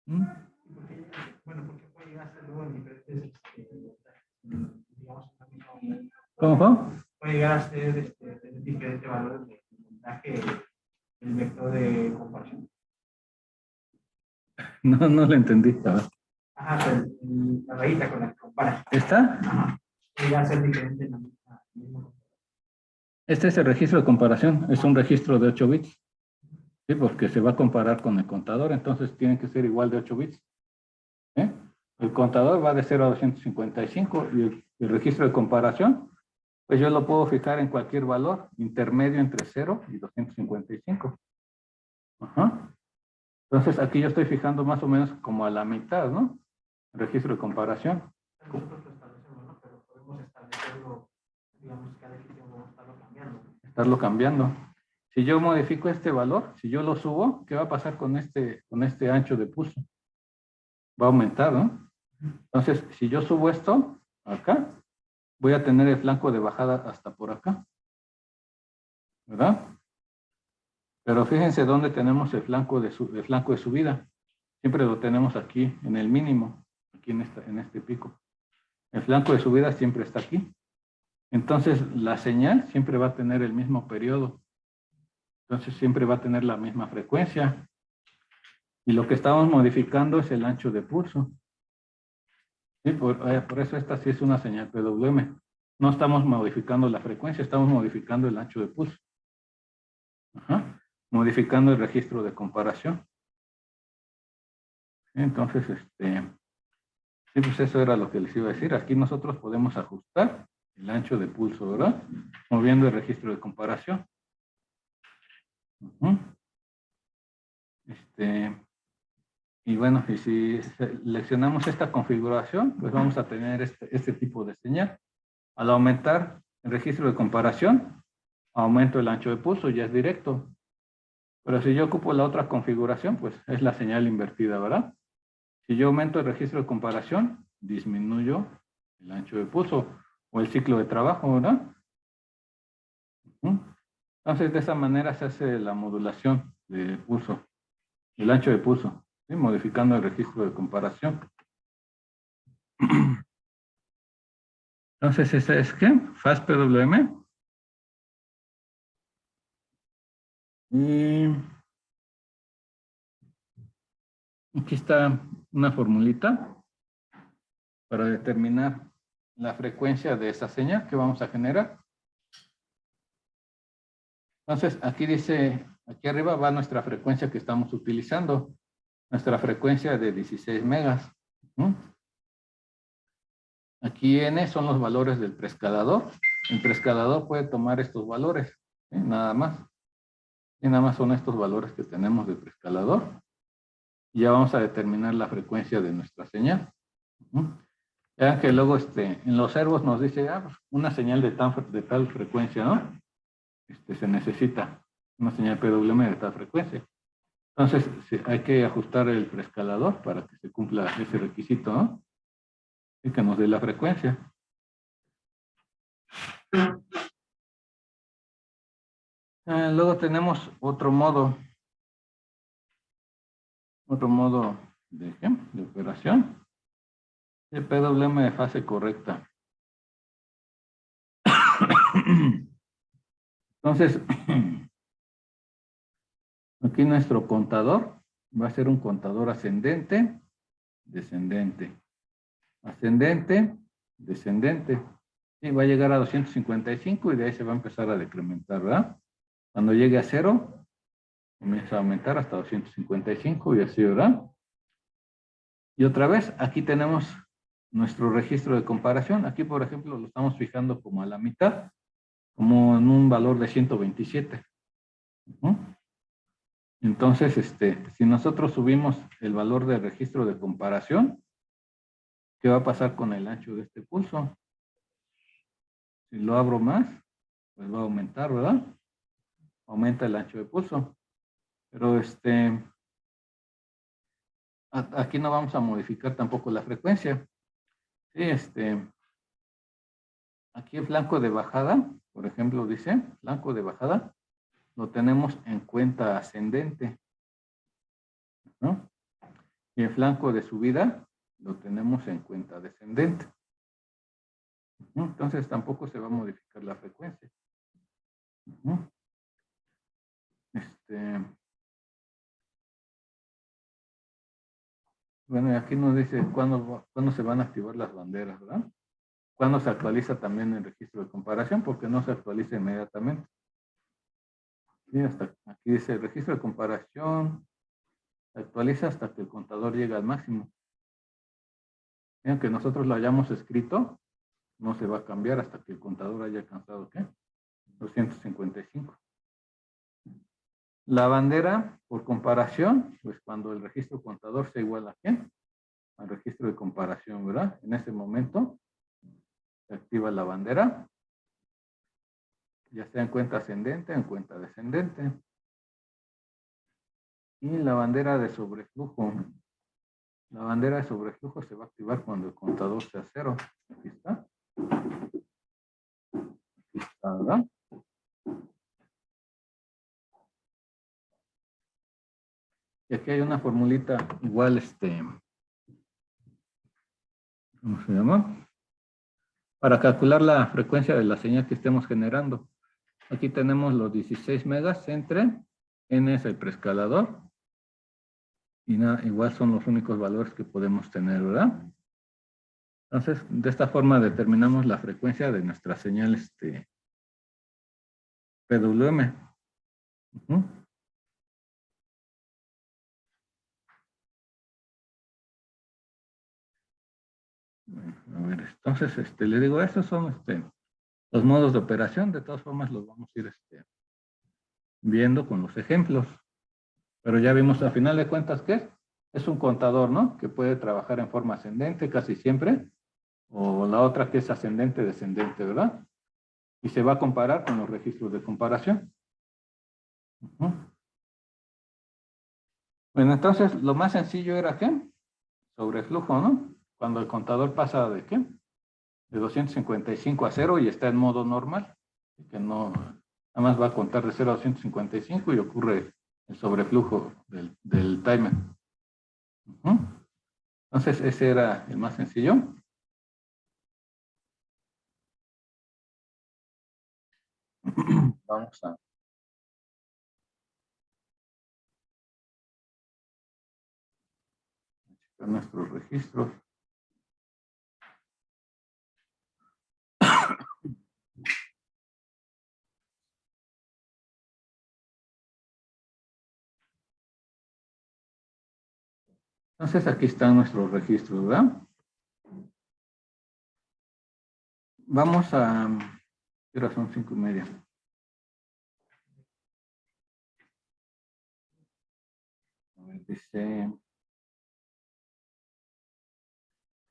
¿Mm? Bueno, porque puede llegar a ser luego en diferentes, digamos, una misma onda. ¿Cómo? Puede llegar a ser diferentes valores de montaje el vector de comparación. No, no lo entendí. Ajá, pues, la rayita con la que comparas. ¿Esta? Ajá. Puede llegar a ser diferente en la misma. Este es el registro de comparación. Es un registro de 8 bits. Sí, porque se va a comparar con el contador, entonces tiene que ser igual de 8 bits. ¿Eh? El contador va de 0 a 255 y el registro de comparación, pues yo lo puedo fijar en cualquier valor intermedio entre 0 y 255. Ajá. Entonces aquí yo estoy fijando más o menos como a la mitad, ¿no? El registro de comparación. Nosotros lo establecemos, ¿no? Pero podemos establecerlo, digamos, cada X tiempo vamos a estarlo cambiando. Estarlo cambiando. Si yo modifico este valor, si yo lo subo, ¿qué va a pasar con este ancho de pulso? Va a aumentar, ¿no? Entonces, si yo subo esto acá, voy a tener el flanco de bajada hasta por acá, ¿verdad? Pero fíjense dónde tenemos el flanco de subida. Siempre lo tenemos aquí en el mínimo, aquí en este pico. El flanco de subida siempre está aquí. Entonces, la señal siempre va a tener el mismo periodo. Entonces, siempre va a tener la misma frecuencia. Y lo que estamos modificando es el ancho de pulso. ¿Sí? Por eso esta sí es una señal PWM. No estamos modificando la frecuencia, estamos modificando el ancho de pulso. Ajá. Modificando el registro de comparación. Entonces, sí, pues eso era lo que les iba a decir. Aquí nosotros podemos ajustar el ancho de pulso, ¿verdad? Moviendo el registro de comparación. Y bueno, y si seleccionamos esta configuración, pues vamos a tener este tipo de señal. Al aumentar el registro de comparación, aumento el ancho de pulso, ya es directo. Pero si yo ocupo la otra configuración, pues es la señal invertida, ¿verdad? Si yo aumento el registro de comparación, disminuyo el ancho de pulso o el ciclo de trabajo, ¿verdad? Entonces, de esa manera se hace la modulación de pulso, el ancho de pulso, ¿sí? Modificando el registro de comparación. Entonces, ¿ese es qué? Fast PWM. Y aquí está una formulita para determinar la frecuencia de esa señal que vamos a generar. Entonces, aquí dice, aquí arriba va nuestra frecuencia que estamos utilizando, nuestra frecuencia de 16 megas. Aquí N son los valores del preescalador. El preescalador puede tomar estos valores, ¿sí? Nada más. Y nada más son estos valores que tenemos del preescalador. Y ya vamos a determinar la frecuencia de nuestra señal. Ya que luego en los servos nos dice, pues una señal de tal frecuencia, ¿no? Se necesita una señal PWM de tal frecuencia. Entonces, sí, hay que ajustar el preescalador para que se cumpla ese requisito, ¿no? Y que nos dé la frecuencia. Luego tenemos otro modo de operación. El PWM de fase correcta. Entonces, aquí nuestro contador va a ser un contador ascendente, descendente, ascendente, descendente. Y va a llegar a 255 y de ahí se va a empezar a decrementar, ¿verdad? Cuando llegue a 0, comienza a aumentar hasta 255 y así, ¿verdad? Y otra vez, aquí tenemos nuestro registro de comparación. Aquí, por ejemplo, lo estamos fijando como a la mitad, como en un valor de 127. Entonces, si nosotros subimos el valor del registro de comparación, ¿qué va a pasar con el ancho de este pulso? Si lo abro más, pues va a aumentar, ¿verdad? Aumenta el ancho de pulso. Pero aquí no vamos a modificar tampoco la frecuencia. Sí, aquí el flanco de bajada, por ejemplo, dice, flanco de bajada, lo tenemos en cuenta ascendente, ¿no? Y el flanco de subida lo tenemos en cuenta descendente. Entonces tampoco se va a modificar la frecuencia. Bueno, y aquí nos dice cuándo se van a activar las banderas, ¿verdad? Cuándo se actualiza también el registro de comparación, porque no se actualiza inmediatamente. Sí, hasta aquí dice el registro de comparación se actualiza hasta que el contador llegue al máximo. Y aunque nosotros lo hayamos escrito, no se va a cambiar hasta que el contador haya alcanzado, ¿qué? 255. La bandera, por comparación, pues cuando el registro contador sea igual a ¿qué? Al registro de comparación, ¿verdad? En ese momento se activa la bandera, ya sea en cuenta ascendente o en cuenta descendente. Y la bandera de sobreflujo. La bandera de sobreflujo se va a activar cuando el contador sea 0. Aquí está. Aquí está, ¿verdad? Y aquí hay una formulita igual, ¿cómo se llama? Para calcular la frecuencia de la señal que estemos generando. Aquí tenemos los 16 megas entre N es el preescalador. Y nada, igual son los únicos valores que podemos tener, ¿verdad? Entonces, de esta forma determinamos la frecuencia de nuestra señal PWM. A ver, entonces, le digo, estos son los modos de operación. De todas formas, los vamos a ir viendo con los ejemplos. Pero ya vimos, a final de cuentas, ¿qué? Es un contador, ¿no? Que puede trabajar en forma ascendente casi siempre. O la otra que es ascendente-descendente, ¿verdad? Y se va a comparar con los registros de comparación. Bueno, entonces, lo más sencillo era, ¿qué? Sobreflujo, ¿no? Cuando el contador pasa de, ¿qué? De 255 a 0 y está en modo normal. Que no, nada más va a contar de 0 a 255 y ocurre el sobreflujo del timer. Entonces, ese era el más sencillo. Vamos a checar nuestros registros. Entonces, aquí están nuestros registros, ¿verdad? Vamos a... ¿Qué hora son? 5:30. A ver, dice...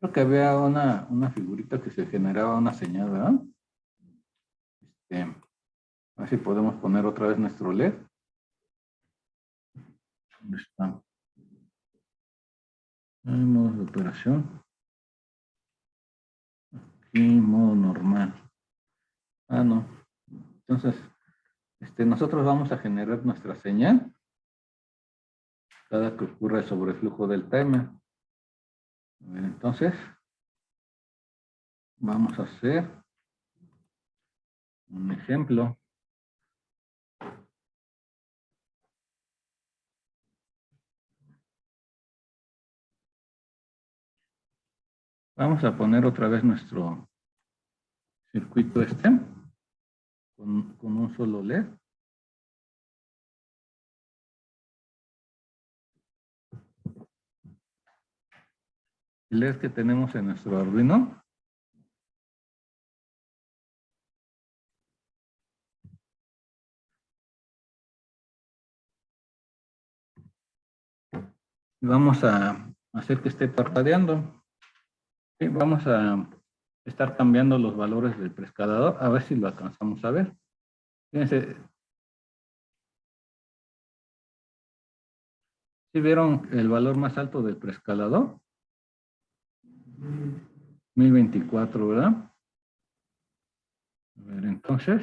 Creo que había una figurita que se generaba una señal, ¿verdad? A ver si podemos poner otra vez nuestro LED. ¿Dónde está? Modo de operación. Aquí, modo normal. Ah, no. Entonces, nosotros vamos a generar nuestra señal cada que ocurra el sobreflujo del timer. A ver, entonces, vamos a hacer un ejemplo. Vamos a poner otra vez nuestro circuito con un solo LED. El LED que tenemos en nuestro Arduino. Y vamos a hacer que esté parpadeando. Sí, vamos a estar cambiando los valores del preescalador, a ver si lo alcanzamos a ver. Fíjense, ¿sí vieron el valor más alto del preescalador? 1024, ¿verdad? A ver, entonces.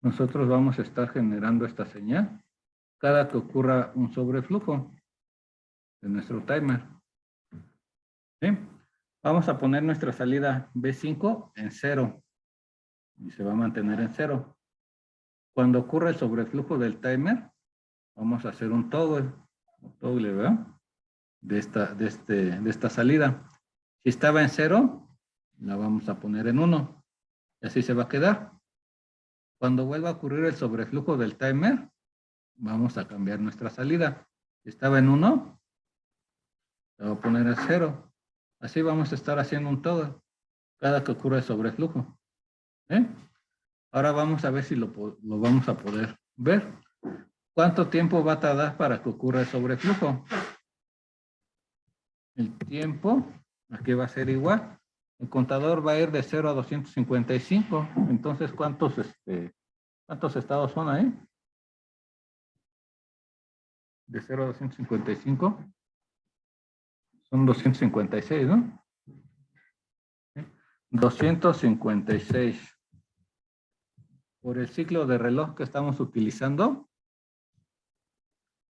nosotros vamos a estar generando esta señal cada que ocurra un sobreflujo de nuestro timer. ¿Sí? Vamos a poner nuestra salida B5 en 0 y se va a mantener en 0. Cuando ocurra el sobreflujo del timer, vamos a hacer un toggle, ¿verdad? De esta salida. Si estaba en 0, la vamos a poner en 1 y así se va a quedar. Cuando vuelva a ocurrir el sobreflujo del timer, vamos a cambiar nuestra salida. Si estaba en 1, la voy a poner en 0. Así vamos a estar haciendo un toggle cada que ocurra el sobreflujo. ¿Eh? Ahora vamos a ver si lo vamos a poder ver. ¿Cuánto tiempo va a tardar para que ocurra el sobreflujo? El tiempo, aquí va a ser igual. El contador va a ir de 0 a 255. Entonces, ¿cuántos estados son ahí? De 0 a 255. Son 256, ¿no? 256. Por el ciclo de reloj que estamos utilizando,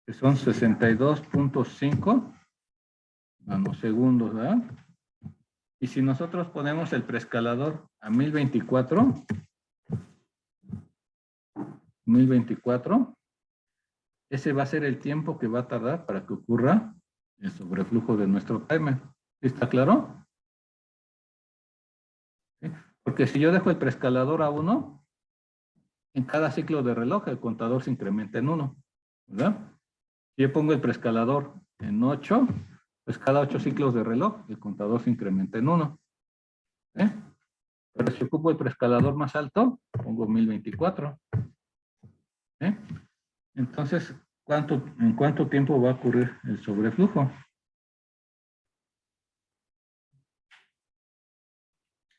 que son 62.5 nanosegundos, ¿verdad? Y si nosotros ponemos el preescalador a 1024, ese va a ser el tiempo que va a tardar para que ocurra el sobreflujo de nuestro timer. ¿Está claro? ¿Sí? Porque si yo dejo el preescalador a 1, en cada ciclo de reloj el contador se incrementa en 1, ¿verdad? Si yo pongo el preescalador en 8, pues cada 8 ciclos de reloj el contador se incrementa en 1. Pero si ocupo el preescalador más alto, pongo 1024. Entonces, ¿en cuánto tiempo va a ocurrir el sobreflujo?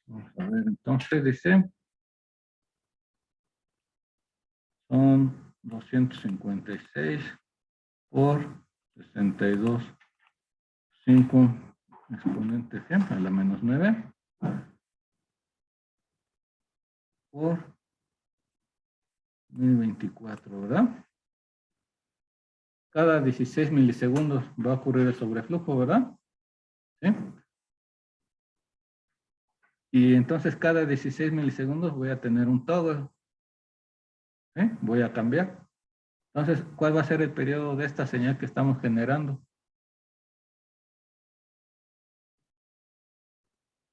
Vamos a ver, entonces dice, son 256 por 62.5 exponente g a la menos 9 por 1024, ¿verdad? Cada 16 milisegundos va a ocurrir el sobreflujo, ¿verdad? ¿Sí? Y entonces cada 16 milisegundos voy a tener un toggle. ¿Sí? Voy a cambiar. Entonces, ¿cuál va a ser el periodo de esta señal que estamos generando?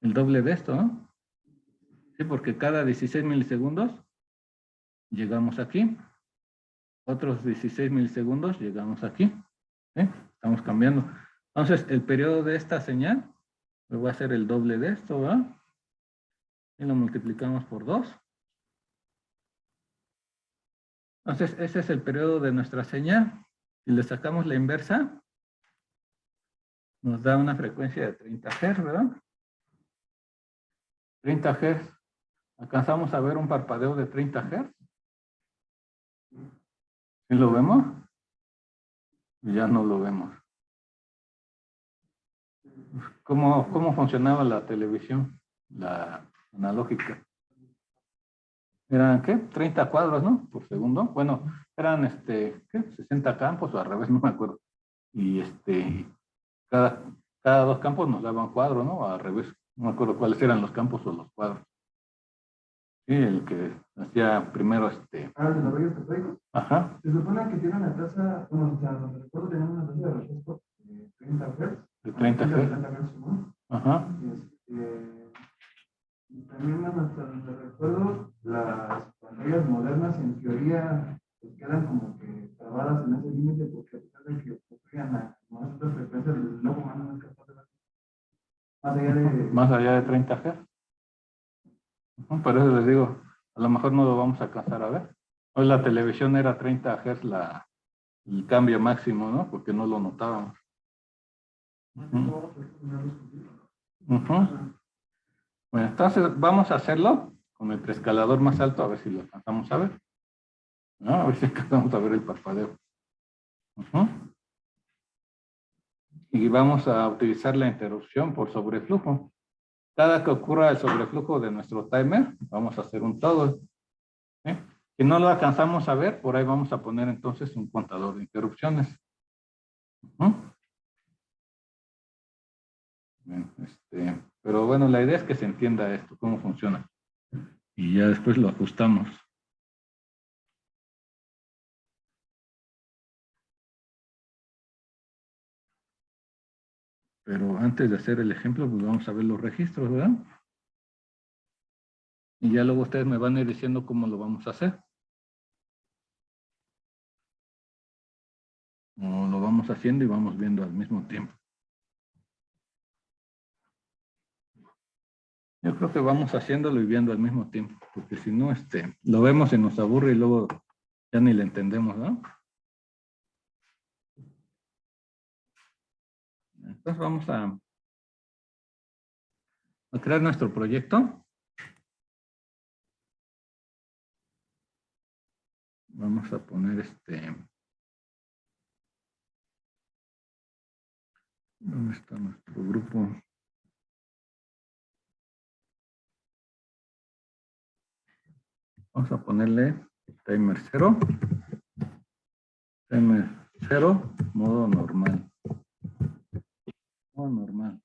El doble de esto, ¿no? Sí, porque cada 16 milisegundos llegamos aquí. Otros 16 milisegundos llegamos aquí. ¿Sí? Estamos cambiando. Entonces, el periodo de esta señal va a ser el doble de esto, ¿verdad? Y lo multiplicamos por 2. Entonces, ese es el periodo de nuestra señal. Si le sacamos la inversa, nos da una frecuencia de 30 Hz, ¿verdad? 30 Hz. ¿Alcanzamos a ver un parpadeo de 30 Hz? ¿Sí lo vemos? Ya no lo vemos. ¿Cómo funcionaba la televisión? La analógica. ¿Eran qué? 30 cuadros, ¿no? Por segundo. Bueno, eran ¿qué? 60 campos o al revés, no me acuerdo. Y cada 2 campos nos daban cuadro, ¿no? Al revés. No me acuerdo cuáles eran los campos o los cuadros. Sí, el que hacía primero desarrollo estratégico. Ajá. Se supone que tiene una tasa, bueno, o sea, donde recuerdo tenemos una tasa de refresco de 30 Hz. De 30 Hz. ¿No? Ajá. Y también hasta donde recuerdo, las pantallas modernas en teoría pues, quedan como que trabadas en ese límite porque a pesar de que ocurrían a más altas frecuencias, el ojo humano no es capaz de ver más allá de 30 Hz. Por eso les digo, a lo mejor no lo vamos a alcanzar a ver. Hoy la televisión era 30 Hz el cambio máximo, ¿no? Porque no lo notábamos. Bueno, entonces vamos a hacerlo con el preescalador más alto, a ver si lo alcanzamos a ver. ¿No? A ver si alcanzamos a ver el parpadeo. Y vamos a utilizar la interrupción por sobreflujo. Cada que ocurra el sobreflujo de nuestro timer, vamos a hacer un toggle. Si no lo alcanzamos a ver, por ahí vamos a poner entonces un contador de interrupciones. Bien, pero bueno, la idea es que se entienda esto, cómo funciona. Y ya después lo ajustamos. Pero antes de hacer el ejemplo, pues vamos a ver los registros, ¿verdad? Y ya luego ustedes me van a ir diciendo cómo lo vamos a hacer. O lo vamos haciendo y vamos viendo al mismo tiempo. Yo creo que vamos haciéndolo y viendo al mismo tiempo, porque si no, lo vemos y nos aburre y luego ya ni le entendemos, ¿no? Entonces vamos a crear nuestro proyecto. Vamos a poner ¿dónde está nuestro grupo? Vamos a ponerle timer 0. Timer 0, modo normal. Modo normal.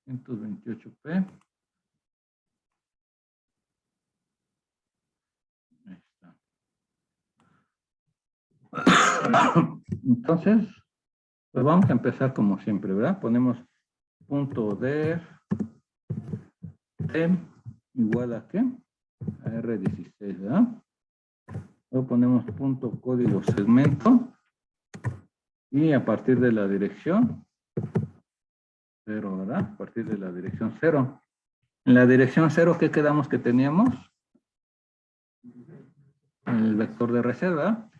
.128p. Ahí está. Entonces, pues vamos a empezar como siempre, ¿verdad? Ponemos punto .def tem igual a ¿qué? A R16, ¿verdad? Luego ponemos punto código segmento y a partir de la dirección 0, ¿verdad? A partir de la dirección 0. En la dirección 0, ¿qué quedamos que teníamos? El vector de reserva.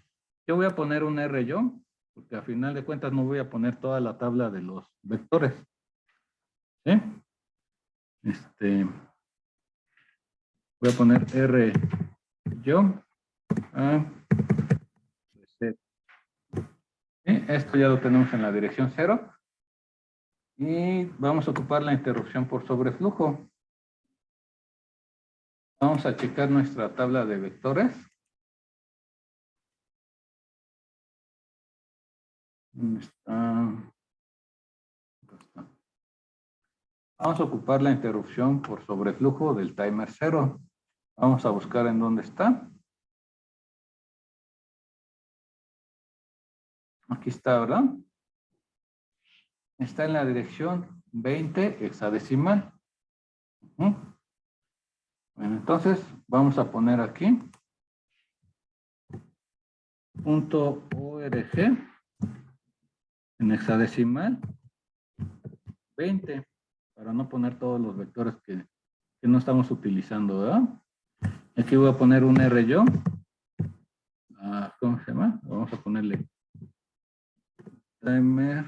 Yo voy a poner un R yo, porque a final de cuentas no voy a poner toda la tabla de los vectores. ¿Sí? Voy a poner R yo a reset. ¿Sí? Esto ya lo tenemos en la dirección 0. Y vamos a ocupar la interrupción por sobreflujo. Vamos a checar nuestra tabla de vectores. ¿Dónde está? Acá está. Vamos a ocupar la interrupción por sobreflujo del timer 0. Vamos a buscar en dónde está. Aquí está, ¿verdad? Está en la dirección 20 hexadecimal. Bueno, entonces vamos a poner aquí .org en hexadecimal 20, para no poner todos los vectores que no estamos utilizando, ¿verdad? Aquí voy a poner un R yo. ¿Cómo se llama? Vamos a ponerle timer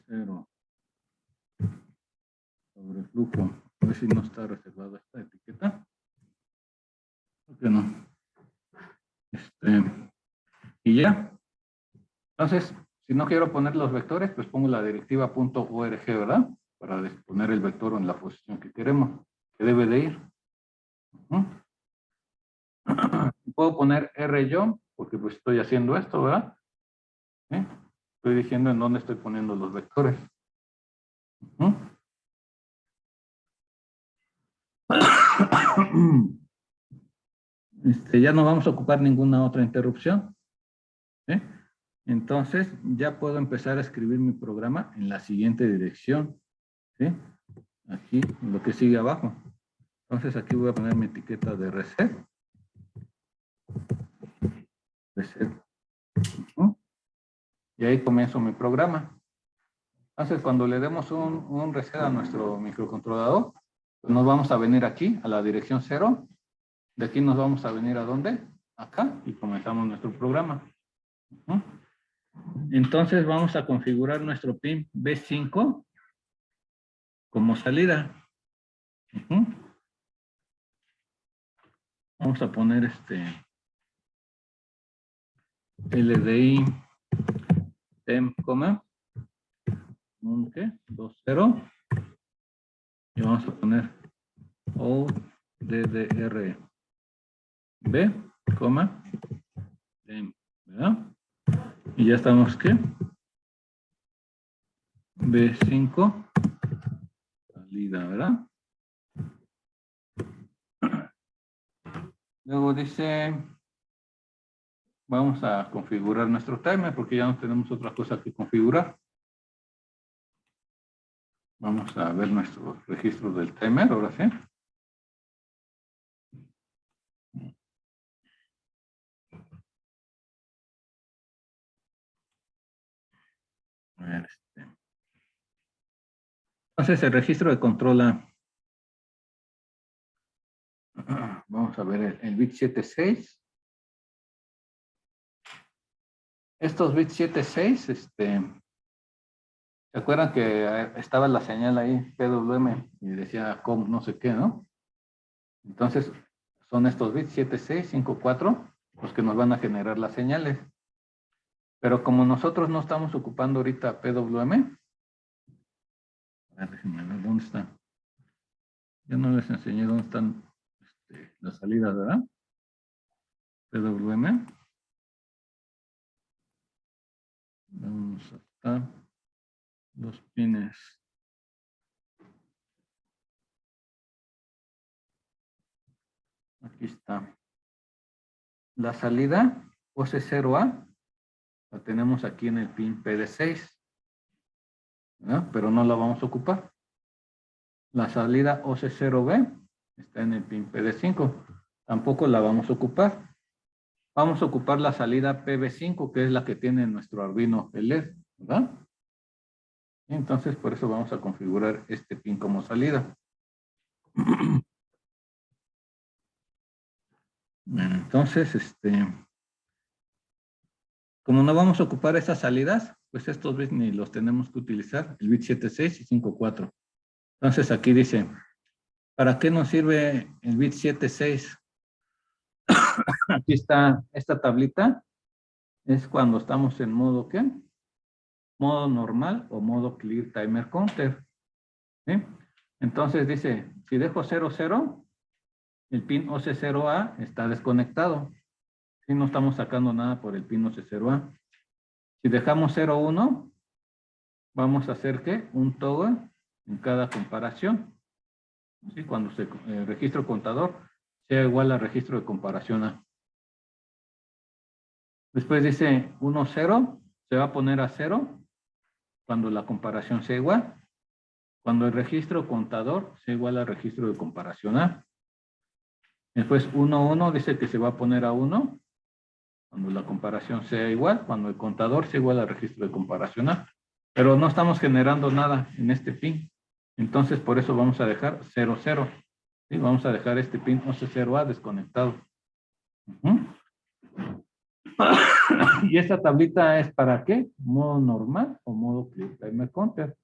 0 sobre flujo. A ver si no está reservada esta etiqueta. ¿Por qué no? Y ya. Entonces, si no quiero poner los vectores, pues pongo la directiva .org, ¿verdad? Para poner el vector en la posición que queremos, que debe de ir. Puedo poner R yo, porque pues estoy haciendo esto, ¿verdad? ¿Sí? Estoy diciendo en dónde estoy poniendo los vectores. Ya no vamos a ocupar ninguna otra interrupción. ¿Sí? Entonces, ya puedo empezar a escribir mi programa en la siguiente dirección. ¿Sí? Aquí, lo que sigue abajo. Entonces, aquí voy a poner mi etiqueta de reset. Reset. Y ahí comienzo mi programa. Entonces, cuando le demos un reset a nuestro microcontrolador, pues nos vamos a venir aquí, a la dirección 0. De aquí nos vamos a venir a ¿dónde? Acá, y comenzamos nuestro programa. Entonces, vamos a configurar nuestro pin B5 como salida. Vamos a poner LDI tem, un ¿qué? 2-0. Y vamos a poner ODDR B, coma, M, ¿verdad? Y ya estamos, ¿qué? B5, salida, ¿verdad? Luego dice, vamos a configurar nuestro timer porque ya no tenemos otra cosa que configurar. Vamos a ver nuestro registro del timer, ahora sí. A ver, entonces el registro de control A. Vamos a ver el bit 76. Estos bits 76, ¿se acuerdan que estaba la señal ahí, PWM, y decía com no sé qué, ¿no? Entonces, son estos bits 7654 los que nos van a generar las señales. Pero como nosotros no estamos ocupando ahorita PWM, a ver, déjenme ver dónde está. Yo no les enseñé dónde están las salidas, ¿verdad? PWM. Vamos hasta los pines. Aquí está. La salida OC0A la tenemos aquí en el pin PD6, ¿verdad? Pero no la vamos a ocupar. La salida OC0B está en el pin PD5. Tampoco la vamos a ocupar. Vamos a ocupar la salida PB5, que es la que tiene nuestro Arduino LED, ¿verdad? Entonces, por eso vamos a configurar este pin como salida. Bueno, entonces, como no vamos a ocupar esas salidas, pues estos bits ni los tenemos que utilizar, el bit 76 y 54. Entonces aquí dice, ¿para qué nos sirve el bit 76? Aquí está esta tablita, es cuando estamos en modo, ¿qué? Modo normal o modo clear timer counter. ¿Sí? Entonces dice, si dejo 00, el pin OC0A está desconectado. Si no estamos sacando nada por el pin OC0A. Si dejamos 01, vamos a hacer ¿qué? Un toggle en cada comparación. ¿Sí? Cuando el registro contador sea igual al registro de comparación A. Después dice 10, se va a poner a 0 cuando la comparación sea igual. Cuando el registro contador sea igual al registro de comparación A. Después 11 dice que se va a poner a 1 cuando la comparación sea igual, cuando el contador sea igual al registro de comparación A. Pero no estamos generando nada en este pin. Entonces, por eso vamos a dejar 00. ¿Sí? Vamos a dejar este pin OC0A desconectado. ¿Y esta tablita es para qué? ¿Modo normal o modo clear timer counter?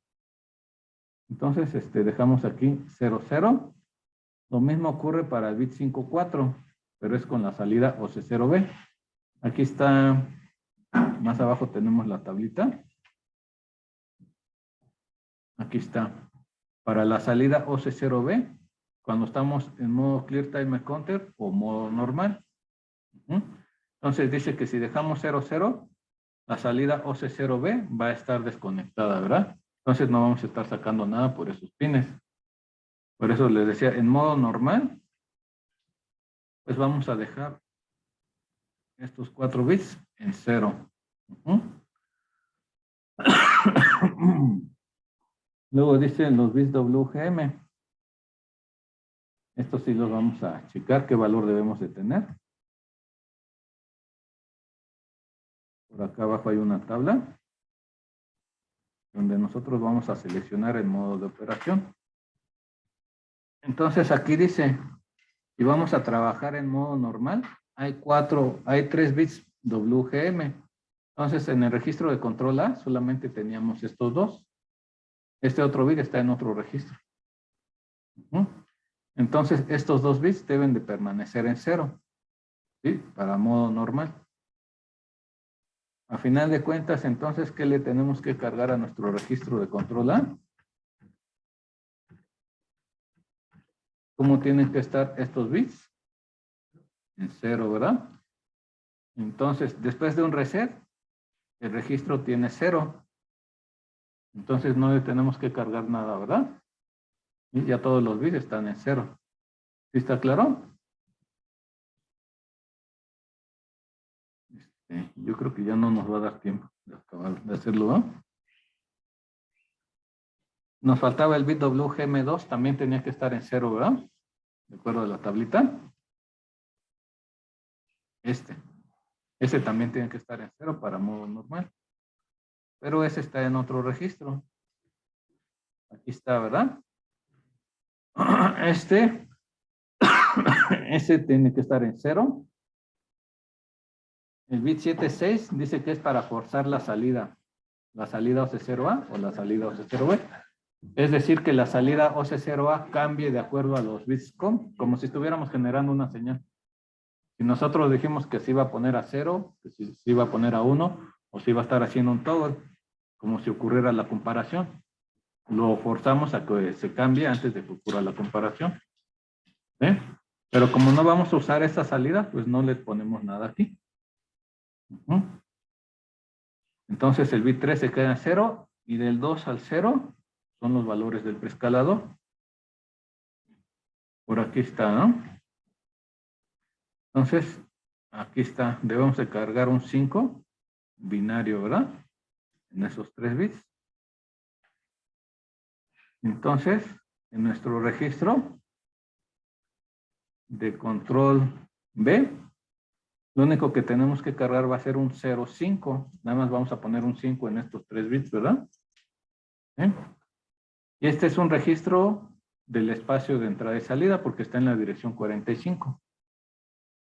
Entonces, dejamos aquí 00. Lo mismo ocurre para el bit 54, pero es con la salida OC0B. Aquí está, más abajo tenemos la tablita. Aquí está. Para la salida OC0B, cuando estamos en modo clear timer counter o modo normal. Entonces dice que si dejamos 00, la salida OC0B va a estar desconectada, ¿verdad? Entonces no vamos a estar sacando nada por esos pines. Por eso les decía, en modo normal, pues vamos a dejar estos 4 bits en 0. Luego dicen los bits WGM. Estos sí los vamos a checar qué valor debemos de tener. Por acá abajo hay una tabla donde nosotros vamos a seleccionar el modo de operación. Entonces aquí dice, si vamos a trabajar en modo normal, hay 3 bits WGM. Entonces en el registro de control A solamente teníamos estos dos. Este otro bit está en otro registro. Entonces estos 2 bits deben de permanecer en 0. ¿Sí? Para modo normal. A final de cuentas, entonces, ¿qué le tenemos que cargar a nuestro registro de control A? ¿Cómo tienen que estar estos bits? En 0, ¿verdad? Entonces, después de un reset, el registro tiene 0. Entonces, no le tenemos que cargar nada, ¿verdad? Y ya todos los bits están en 0. ¿Sí está claro? Yo creo que ya no nos va a dar tiempo de acabar de hacerlo, ¿no? Nos faltaba el bit WGM2, también tenía que estar en 0, ¿verdad? De acuerdo a la tablita. Ese también tiene que estar en 0 para modo normal. Pero ese está en otro registro. Aquí está, ¿verdad? Ese tiene que estar en 0. El bit 76 dice que es para forzar la salida OC0A o la salida OC0B. Es decir, que la salida OC0A cambie de acuerdo a los bits como si estuviéramos generando una señal. Si nosotros dijimos que se iba a poner a 0, que se iba a poner a 1, o se iba a estar haciendo un toggle, como si ocurriera la comparación. Lo forzamos a que se cambie antes de que ocurra la comparación. ¿Eh? Pero como no vamos a usar esa salida, pues no le ponemos nada aquí. Entonces el bit 3 se queda en 0 y del 2 al 0 son los valores del preescalador. Por aquí está, ¿no? Entonces, aquí está. Debemos de cargar un 5 binario, ¿verdad? En esos 3 bits. Entonces, en nuestro registro de control B, lo único que tenemos que cargar va a ser un 0,5. Nada más vamos a poner un 5 en estos 3 bits, ¿verdad? ¿Eh? Y este es un registro del espacio de entrada y salida porque está en la dirección 45.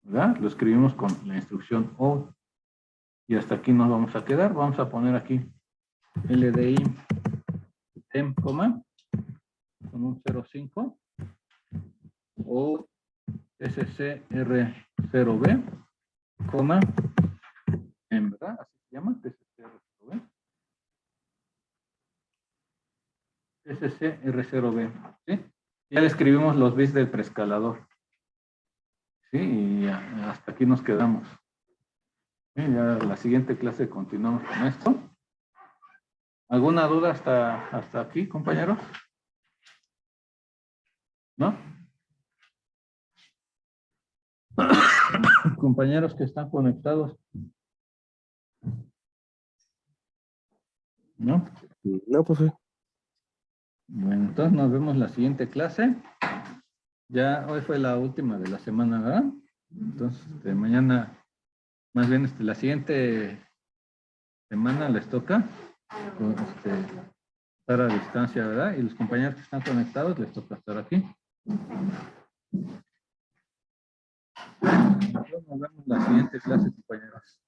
¿Verdad? Lo escribimos con la instrucción O. Y hasta aquí nos vamos a quedar. Vamos a poner aquí LDI temp, con un 0,5 o SCR0B, en verdad, así se llama, SCR0B. SCR0B, ¿sí? Ya le escribimos los bits del preescalador. Sí, y ya, hasta aquí nos quedamos. Sí, ya la siguiente clase continuamos con esto. ¿Alguna duda hasta aquí, compañeros? ¿No? Compañeros que están conectados. ¿No? No, profe. Bueno, entonces nos vemos la siguiente clase. Ya hoy fue la última de la semana, ¿verdad? Entonces, mañana, más bien la siguiente semana les toca estar a distancia, ¿verdad? Y los compañeros que están conectados les toca estar aquí. Entonces, nos vemos la siguiente clase, compañeros.